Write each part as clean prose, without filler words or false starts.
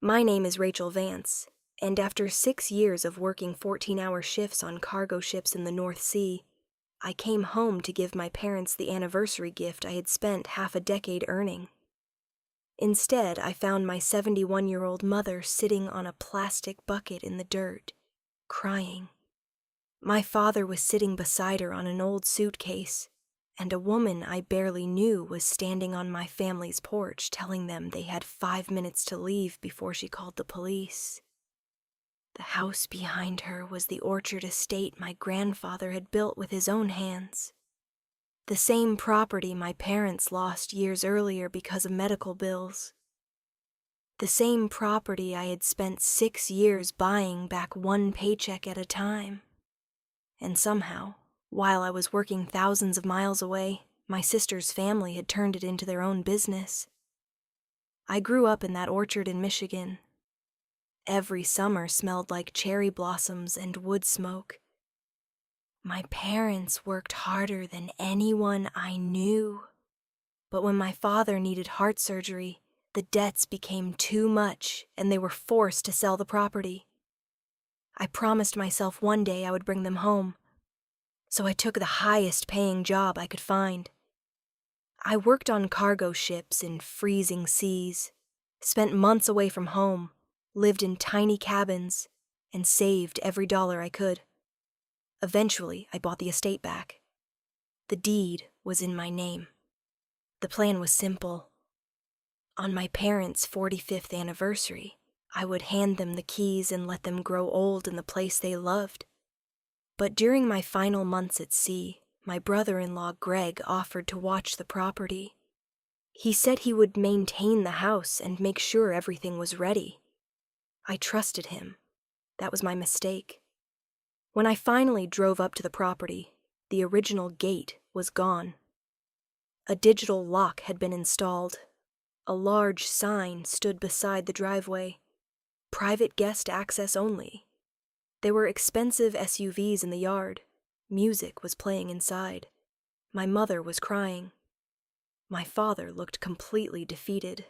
My name is Rachel Vance, and after 6 years of working 14-hour shifts on cargo ships in the North Sea, I came home to give my parents the anniversary gift I had spent half a decade earning. Instead, I found my 71-year-old mother sitting on a plastic bucket in the dirt, crying. My father was sitting beside her on an old suitcase, and a woman I barely knew was standing on my family's porch telling them they had 5 minutes to leave before she called the police. The house behind her was the orchard estate my grandfather had built with his own hands. The same property my parents lost years earlier because of medical bills. The same property I had spent 6 years buying back one paycheck at a time. And somehow, while I was working thousands of miles away, my sister's family had turned it into their own business. I grew up in that orchard in Michigan. Every summer smelled like cherry blossoms and wood smoke. My parents worked harder than anyone I knew. But when my father needed heart surgery, the debts became too much and they were forced to sell the property. I promised myself one day I would bring them home, so I took the highest paying job I could find. I worked on cargo ships in freezing seas, spent months away from home, lived in tiny cabins, and saved every dollar I could. Eventually, I bought the estate back. The deed was in my name. The plan was simple. On my parents' 45th anniversary, I would hand them the keys and let them grow old in the place they loved. But during my final months at sea, my brother-in-law Greg offered to watch the property. He said he would maintain the house and make sure everything was ready. I trusted him. That was my mistake. When I finally drove up to the property, the original gate was gone. A digital lock had been installed. A large sign stood beside the driveway. Private guest access only. There were expensive SUVs in the yard. Music was playing inside. My mother was crying. My father looked completely defeated.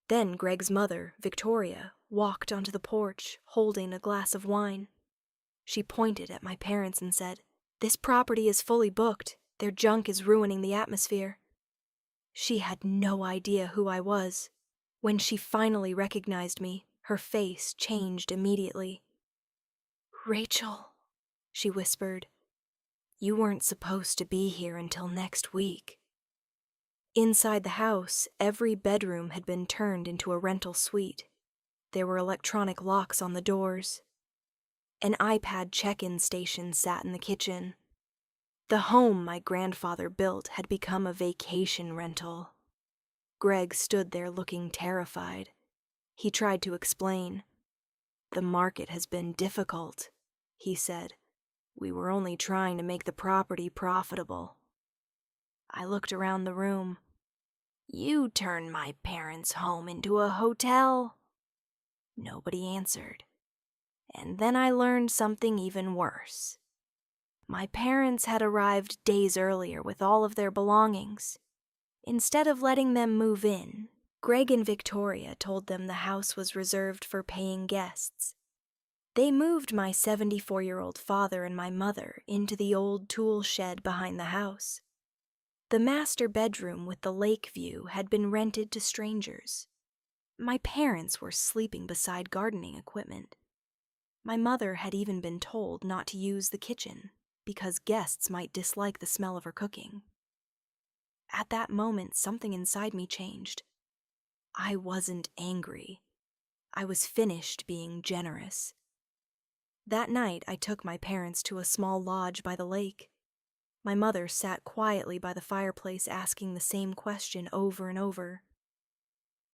Then Greg's mother, Victoria, walked onto the porch, holding a glass of wine. She pointed at my parents and said, "This property is fully booked. Their junk is ruining the atmosphere." She had no idea who I was. When she finally recognized me, her face changed immediately. "Rachel," she whispered, "you weren't supposed to be here until next week." Inside the house, every bedroom had been turned into a rental suite. There were electronic locks on the doors. An iPad check-in station sat in the kitchen. The home my grandfather built had become a vacation rental. Greg stood there looking terrified. He tried to explain. "The market has been difficult," he said. "We were only trying to make the property profitable." I looked around the room. "You turned my parents' home into a hotel." Nobody answered. And then I learned something even worse. My parents had arrived days earlier with all of their belongings. Instead of letting them move in, Greg and Victoria told them the house was reserved for paying guests. They moved my 74-year-old father and my mother into the old tool shed behind the house. The master bedroom with the lake view had been rented to strangers. My parents were sleeping beside gardening equipment. My mother had even been told not to use the kitchen because guests might dislike the smell of her cooking. At that moment, something inside me changed. I wasn't angry. I was finished being generous. That night, I took my parents to a small lodge by the lake. My mother sat quietly by the fireplace asking the same question over and over.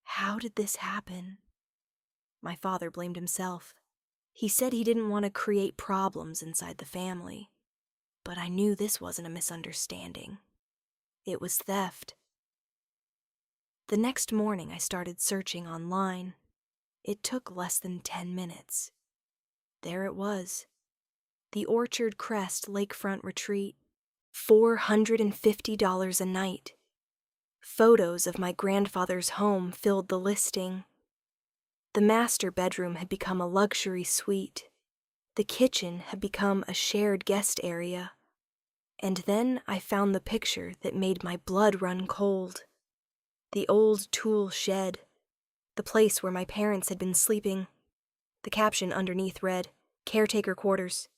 How did this happen? My father blamed himself. He said he didn't want to create problems inside the family. But I knew this wasn't a misunderstanding. It was theft. The next morning, I started searching online. It took less than 10 minutes. There it was. The Orchard Crest Lakefront Retreat. $450 a night. Photos of my grandfather's home filled the listing. The master bedroom had become a luxury suite. The kitchen had become a shared guest area. And then I found the picture that made my blood run cold. The old tool shed, the place where my parents had been sleeping. The caption underneath read, "Caretaker quarters.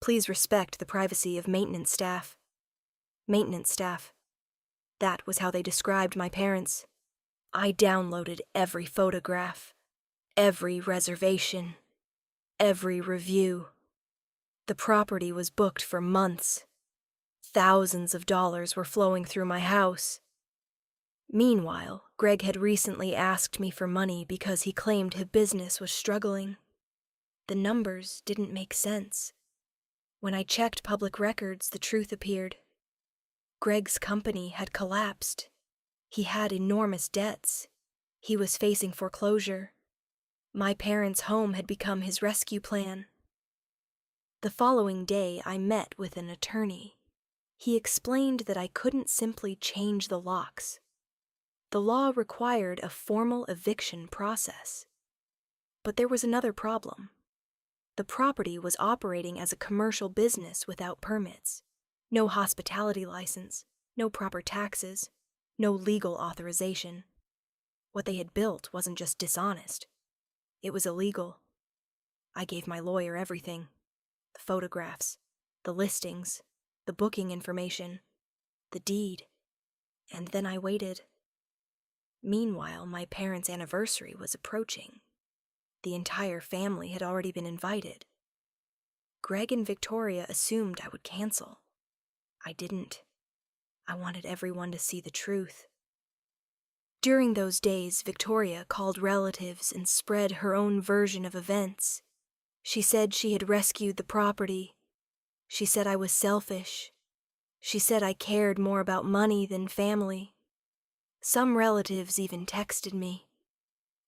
Please respect the privacy of maintenance staff." Maintenance staff. That was how they described my parents. I downloaded every photograph, every reservation, every review. The property was booked for months. Thousands of dollars were flowing through my house. Meanwhile, Greg had recently asked me for money because he claimed his business was struggling. The numbers didn't make sense. When I checked public records, the truth appeared. Greg's company had collapsed. He had enormous debts. He was facing foreclosure. My parents' home had become his rescue plan. The following day, I met with an attorney. He explained that I couldn't simply change the locks. The law required a formal eviction process. But there was another problem. The property was operating as a commercial business without permits. No hospitality license, no proper taxes, no legal authorization. What they had built wasn't just dishonest. It was illegal. I gave my lawyer everything. The photographs, the listings, the booking information, the deed. And then I waited. Meanwhile, my parents' anniversary was approaching. The entire family had already been invited. Greg and Victoria assumed I would cancel. I didn't. I wanted everyone to see the truth. During those days, Victoria called relatives and spread her own version of events. She said she had rescued the property. She said I was selfish. She said I cared more about money than family. Some relatives even texted me.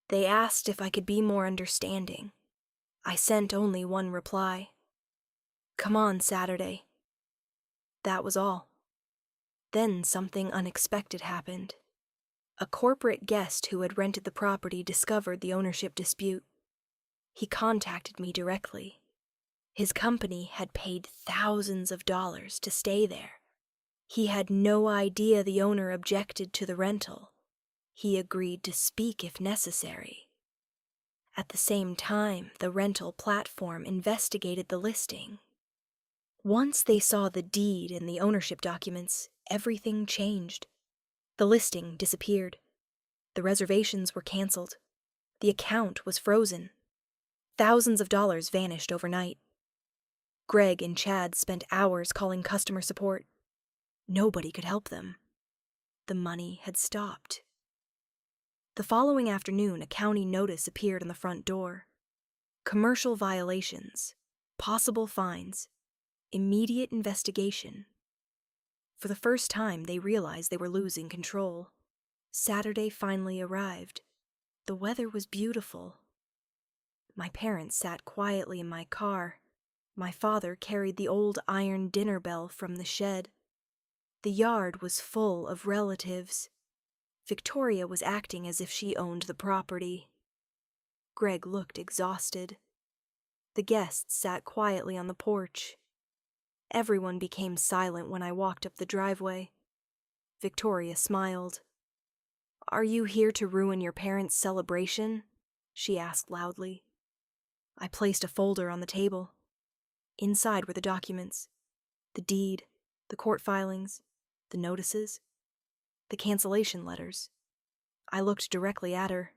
They asked if I could be more understanding. I sent only one reply. "Come on Saturday." That was all. Then something unexpected happened. A corporate guest who had rented the property discovered the ownership dispute. He contacted me directly. His company had paid thousands of dollars to stay there. He had no idea the owner objected to the rental. He agreed to speak if necessary. At the same time, the rental platform investigated the listing. Once they saw the deed and the ownership documents, everything changed. The listing disappeared. The reservations were canceled. The account was frozen. Thousands of dollars vanished overnight. Greg and Chad spent hours calling customer support. Nobody could help them. The money had stopped. The following afternoon, a county notice appeared on the front door. Commercial violations, possible fines, immediate investigation. For the first time, they realized they were losing control. Saturday finally arrived. The weather was beautiful. My parents sat quietly in my car. My father carried the old iron dinner bell from the shed. The yard was full of relatives. Victoria was acting as if she owned the property. Greg looked exhausted. The guests sat quietly on the porch. Everyone became silent when I walked up the driveway. Victoria smiled. "Are you here to ruin your parents' celebration?" she asked loudly. I placed a folder on the table. Inside were the documents, the deed, the court filings, the notices, the cancellation letters. I looked directly at her.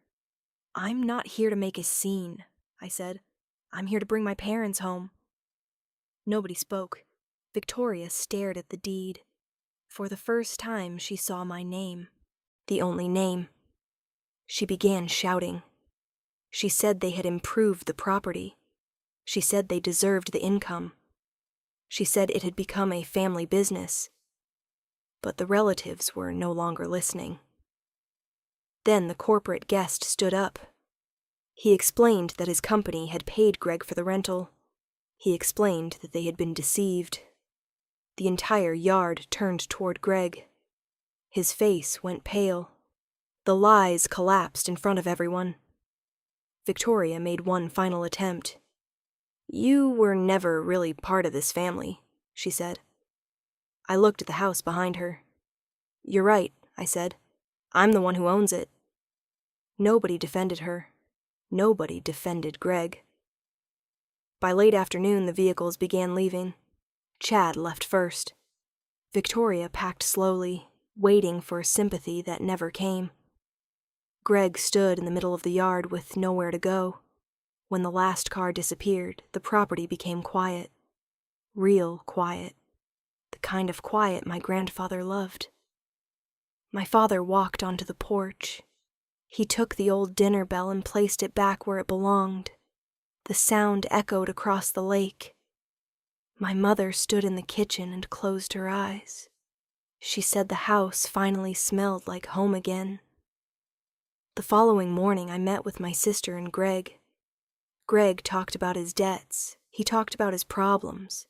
"I'm not here to make a scene," I said. "I'm here to bring my parents home." Nobody spoke. Victoria stared at the deed. For the first time, she saw my name. The only name. She began shouting. She said they had improved the property. She said they deserved the income. She said it had become a family business. But the relatives were no longer listening. Then the corporate guest stood up. He explained that his company had paid Greg for the rental. He explained that they had been deceived. The entire yard turned toward Greg. His face went pale. The lies collapsed in front of everyone. Victoria made one final attempt. "You were never really part of this family," she said. I looked at the house behind her. "You're right," I said. "I'm the one who owns it." Nobody defended her. Nobody defended Greg. By late afternoon, the vehicles began leaving. Chad left first. Victoria packed slowly, waiting for a sympathy that never came. Greg stood in the middle of the yard with nowhere to go. When the last car disappeared, the property became quiet. Real quiet. The kind of quiet my grandfather loved. My father walked onto the porch. He took the old dinner bell and placed it back where it belonged. The sound echoed across the lake. My mother stood in the kitchen and closed her eyes. She said the house finally smelled like home again. The following morning, I met with my sister and Greg. Greg talked about his debts. He talked about his problems.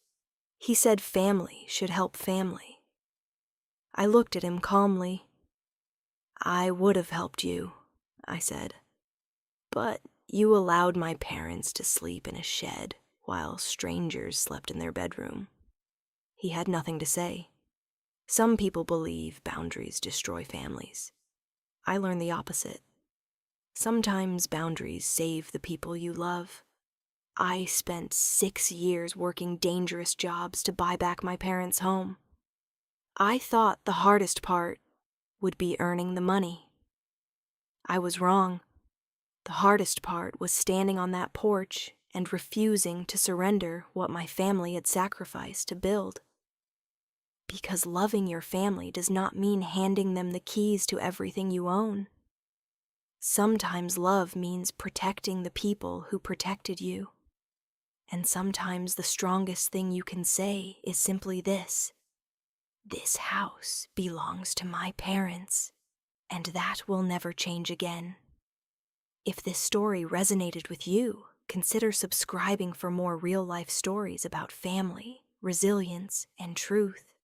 He said family should help family. I looked at him calmly. "I would have helped you," I said. "But you allowed my parents to sleep in a shed while strangers slept in their bedroom." He had nothing to say. Some people believe boundaries destroy families. I learned the opposite. Sometimes boundaries save the people you love. I spent 6 years working dangerous jobs to buy back my parents' home. I thought the hardest part would be earning the money. I was wrong. The hardest part was standing on that porch and refusing to surrender what my family had sacrificed to build. Because loving your family does not mean handing them the keys to everything you own. Sometimes love means protecting the people who protected you. And sometimes the strongest thing you can say is simply this: "This house belongs to my parents, and that will never change again." If this story resonated with you, consider subscribing for more real-life stories about family, resilience, and truth.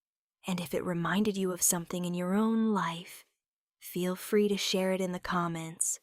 And if it reminded you of something in your own life, feel free to share it in the comments